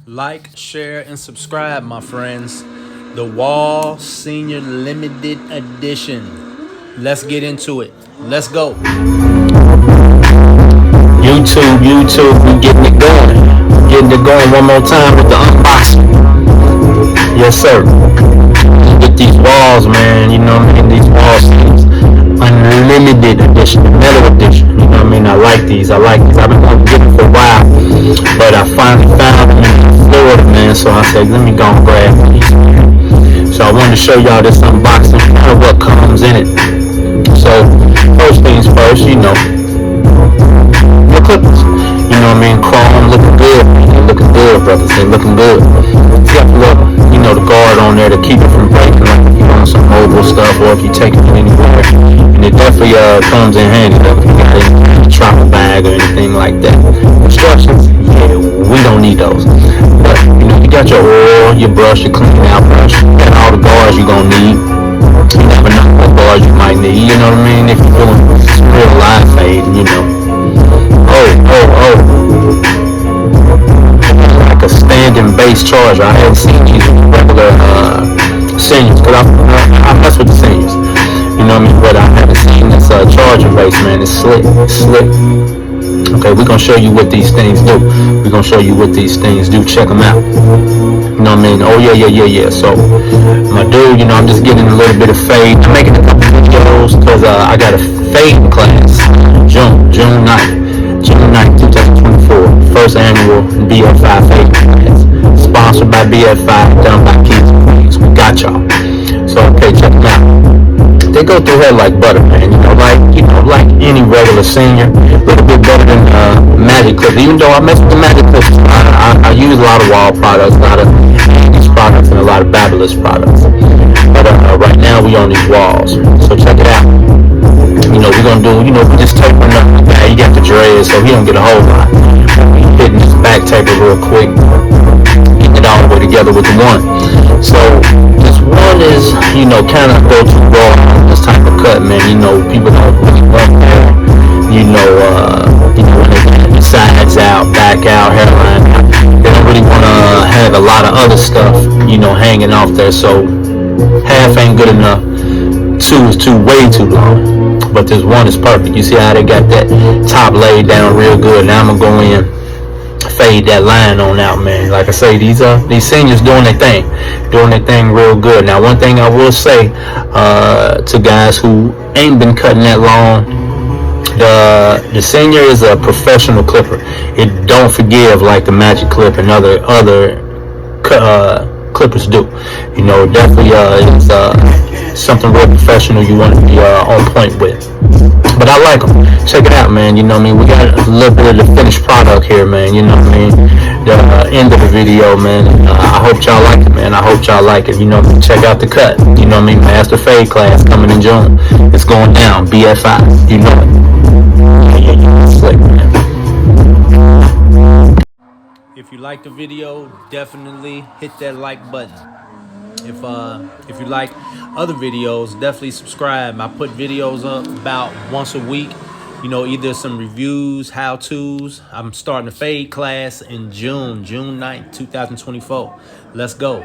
Like, share, and subscribe, my friends. The Wall Senior Limited Edition. Let's get into it. Let's go. YouTube, we getting it going. Getting it going one more time with the unboxing. Yes, sir. With these walls, man, you know what I mean? These walls, unlimited edition, metal edition. You know what I mean? I like these. I've been going to get them for a while, but I finally found them in Florida, man. So I said, let me go and grab these. So I wanted to show y'all this unboxing, kind of what comes in it. So first things first, the clippers. You know what I mean? Chrome looking good. They're looking good, brothers. They're looking good. It's got the little, the guard on there to keep it from breaking, like if you're on some mobile stuff or if you're taking it anywhere. And it definitely comes in handy if you got a travel bag or anything like that. Instructions, yeah, we don't need those. But, you got your oil, your brush, your clean out brush. You got all the guards you're going to need. You never know what guards you might need, you know what I mean? If you're doing real live fade, like a standing base charger. I haven't seen these regular seniors because I mess with the seniors. You know what I mean? But I haven't seen this charger base, man. It's slick. Okay, we're gonna show you what these things do. Check them out. You know what I mean? Oh yeah. So my dude, I'm just getting a little bit of fade. I'm making a couple videos because I got a fade class June 9th, 2024. First annual BF5 fade class. Sponsored by BF5, done by Kids. We got y'all. So okay, check them out. They go through here like butter, man. Like any regular senior. A little bit better than Magic Clips. Even though I mess with the Magic Clips, I use a lot of Wahl products, a lot of these products, and a lot of Babylous products. But right now we on these walls. So check it out. We're gonna do, we just tapering up the guy. He got the dreads, so he don't get a whole lot. Hitting this back taper real quick, getting it all the way together with the one. So this one is, kind of go to raw on this type of cut, man. People don't really want that. When they get the sides out, back out, hairline out, they don't really want to have a lot of other stuff, hanging off there. So half ain't good enough. Two is way too long. But this one is perfect. You see how they got that top laid down real good. Now I'm gonna go in, fade that line on out, man. Like I say, these seniors doing their thing real good. Now, one thing I will say to guys who ain't been cutting that long, the senior is a professional clipper. It don't forgive like the Magic Clip and other clippers do. Definitely is something real professional you want to be on point with. But I like them. Check it out, man. We got a little bit of the finished product here, man. The end of the video, man. I hope y'all like it, man. Check out the cut. Master Fade class coming in June. It's going down. BFI. You know it. Yeah, slick, man. If you like the video, definitely hit that like button. If you like other videos, definitely subscribe. I put videos up about once a week. Either some reviews, how-tos. I'm starting a fade class in June 9th, 2024. Let's go.